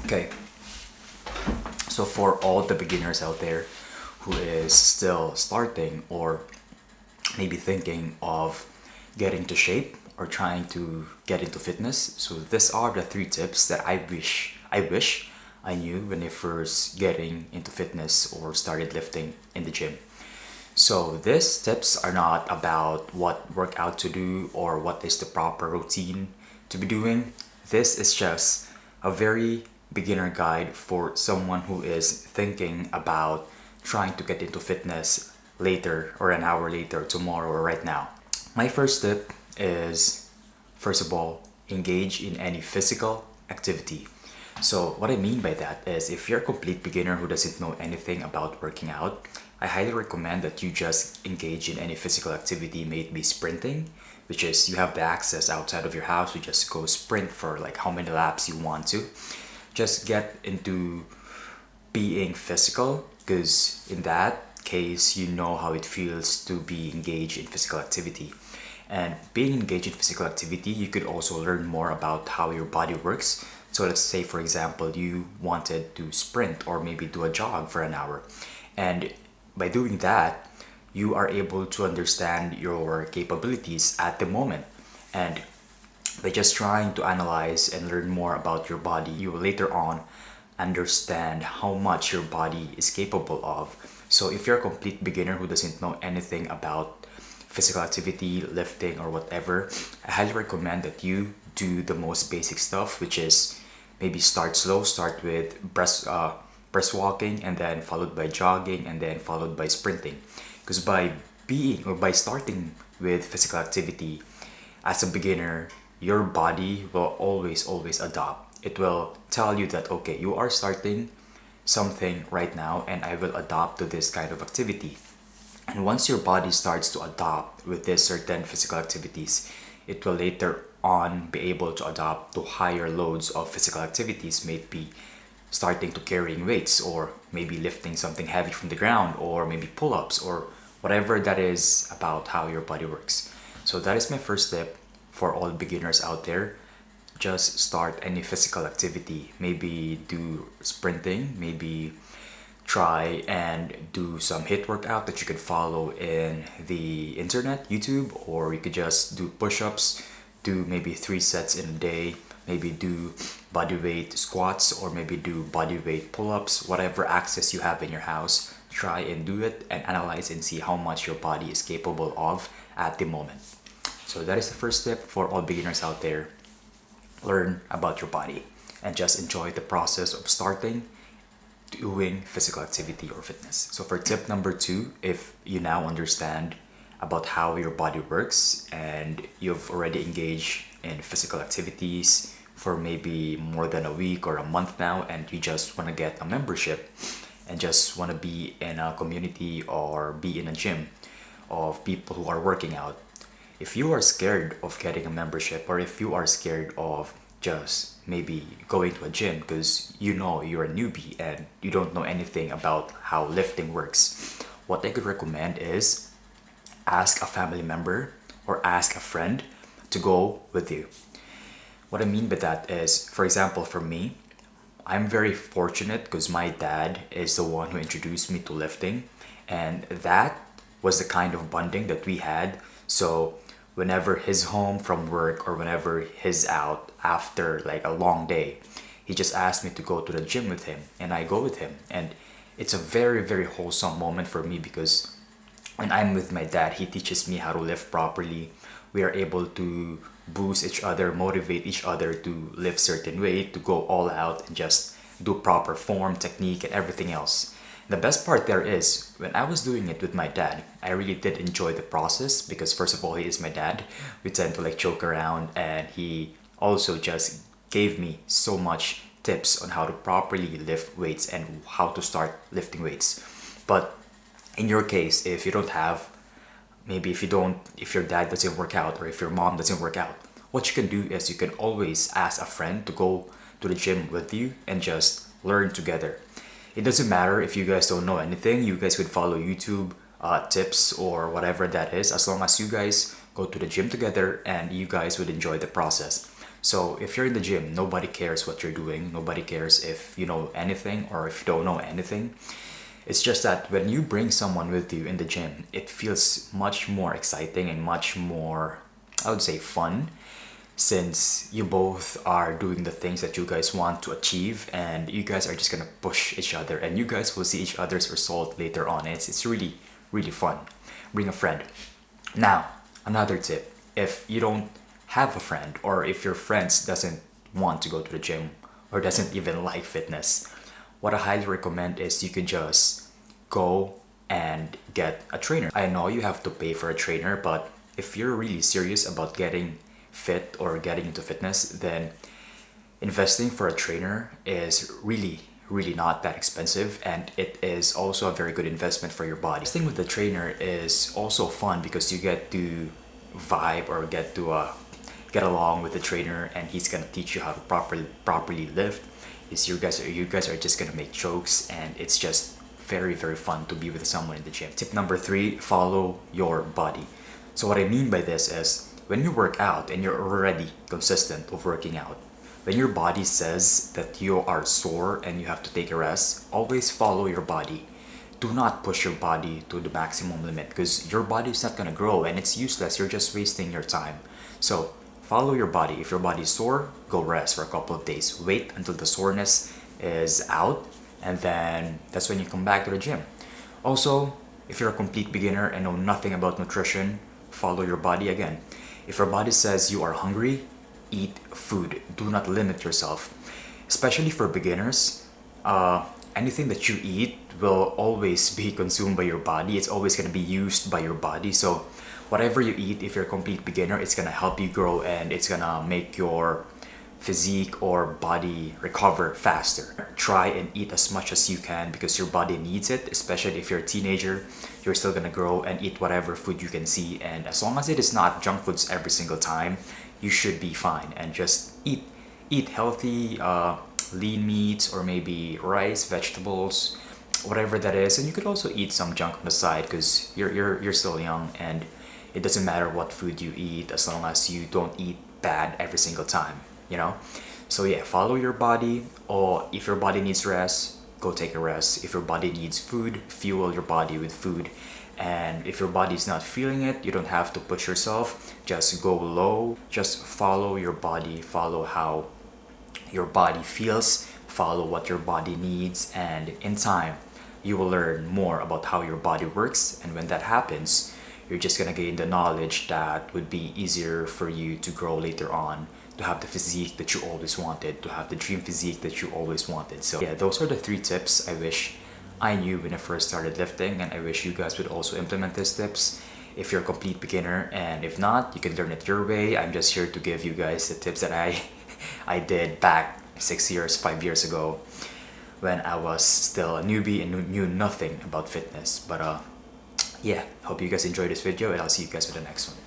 Okay, so for all the beginners out there who is still starting or maybe thinking of getting into shape or trying to get into fitness, so these are the three tips that I wish I knew when I first getting into fitness or started lifting in the gym. So these tips are not about what workout to do or what is the proper routine to be doing. This is just a very beginner guide for someone who is thinking about trying to get into fitness later or an hour later, tomorrow or right now. My first tip is, first of all, engage in any physical activity. So, what I mean by that is if you're a complete beginner who doesn't know anything about working out, I highly recommend that you just engage in any physical activity, may it be sprinting, which is you have the access outside of your house, you just go sprint for like how many laps you want to. Just get into being physical because in that case you know how it feels to be engaged in physical activity, and being engaged in physical activity you could also learn more about how your body works. So let's say for example you wanted to sprint or maybe do a jog for an hour, and by doing that you are able to understand your capabilities at the moment, and by just trying to analyze and learn more about your body, you will later on understand how much your body is capable of. So, if you're a complete beginner who doesn't know anything about physical activity, lifting, or whatever, I highly recommend that you do the most basic stuff, which is maybe start slow, start with breast walking, and then followed by jogging, and then followed by sprinting. Because by starting with physical activity, as a beginner, your body will always adopt. It will tell you that okay, you are starting something right now and I will adopt to this kind of activity. And once your body starts to adopt with this certain physical activities, it will later on be able to adopt to higher loads of physical activities, maybe starting to carrying weights or maybe lifting something heavy from the ground or maybe pull-ups or whatever that is about how your body works. So that is my first step for all beginners out there. Just start any physical activity. Maybe do sprinting, maybe try and do some HIIT workout that you could follow in the internet, YouTube, or you could just do push-ups, do maybe 3 sets in a day, maybe do body weight squats or maybe do body weight pull-ups, whatever access you have in your house, try and do it and analyze and see how much your body is capable of at the moment. So that is the first step for all beginners out there. Learn about your body and just enjoy the process of starting doing physical activity or fitness. So for tip number two, if you now understand about how your body works and you've already engaged in physical activities for maybe more than a week or a month now, and you just want to get a membership and just want to be in a community or be in a gym of people who are working out, if you are scared of getting a membership or if you are scared of just maybe going to a gym because you know you're a newbie and you don't know anything about how lifting works, what I could recommend is ask a family member or ask a friend to go with you. What I mean by that is, for example, for me, I'm very fortunate because my dad is the one who introduced me to lifting, and that was the kind of bonding that we had. So, whenever he's home from work or whenever he's out after like a long day, he just asked me to go to the gym with him, and I go with him. And it's a very wholesome moment for me because when I'm with my dad, he teaches me how to lift properly. We are able to boost each other, motivate each other to lift certain weight, to go all out and just do proper form, technique, and everything else. The best part there is when I was doing it with my dad, I really did enjoy the process because first of all, he is my dad. We tend to like joke around, and he also just gave me so much tips on how to properly lift weights and how to start lifting weights. But in your case, if you don't have, maybe if your dad doesn't work out or if your mom doesn't work out, what you can do is you can always ask a friend to go to the gym with you and just learn together. It doesn't matter if you guys don't know anything, you guys could follow YouTube tips or whatever that is, as long as you guys go to the gym together and you guys would enjoy the process. So if you're in the gym, nobody cares what you're doing. Nobody cares if you know anything or if you don't know anything. It's just that when you bring someone with you in the gym, it feels much more exciting and much more, I would say, fun, since you both are doing the things that you guys want to achieve, and you guys are just gonna push each other, and you guys will see each other's result later on. It's really, really fun. Bring a friend. Now, another tip: if you don't have a friend, or if your friends doesn't want to go to the gym or doesn't even like fitness, what I highly recommend is you could just go and get a trainer. I know you have to pay for a trainer, but if you're really serious about getting fit or getting into fitness, then investing for a trainer is really, really not that expensive, and it is also a very good investment for your body. The thing with the trainer is also fun because you get to vibe or get to get along with the trainer, and he's gonna teach you how to properly lift. Is you guys are just gonna make jokes, and it's just very, very fun to be with someone in the gym. Tip number 3: follow your body. So what I mean by this is, when you work out and you're already consistent of working out, when your body says that you are sore and you have to take a rest, always follow your body. Do not push your body to the maximum limit, because your body is not going to grow and it's useless. You're just wasting your time. So follow your body. If your body is sore, go rest for a couple of days. Wait until the soreness is out, and then that's when you come back to the gym. Also, if you're a complete beginner and know nothing about nutrition, follow your body again. If your body says you are hungry, eat food. Do not limit yourself. Especially for beginners, anything that you eat will always be consumed by your body. It's always going to be used by your body. So whatever you eat, if you're a complete beginner, it's going to help you grow, and it's going to make your physique or body recover faster. Try and eat as much as you can because your body needs it, especially if you're a teenager. You're still gonna grow and eat whatever food you can see, and as long as it is not junk foods every single time, you should be fine. And just eat healthy, lean meats, or maybe rice, vegetables, whatever that is. And you could also eat some junk on the side because you're still young, and it doesn't matter what food you eat as long as you don't eat bad every single time, you know. So yeah, follow your body. Or if your body needs rest, go take a rest. If your body needs food, fuel your body with food. And if your body's not feeling it, you don't have to push yourself. Just go low. Just follow your body. Follow how your body feels. Follow what your body needs. And in time, you will learn more about how your body works. And when that happens, you're just gonna gain the knowledge that would be easier for you to grow later on, to have the physique that you always wanted, to have the dream physique that you always wanted. So yeah, those are the 3 tips I wish I knew when I first started lifting, and I wish you guys would also implement these tips if you're a complete beginner. And if not, you can learn it your way. I'm just here to give you guys the tips that I did back 6 years, 5 years ago, when I was still a newbie and knew nothing about fitness. But yeah, hope you guys enjoyed this video, and I'll see you guys with the next one.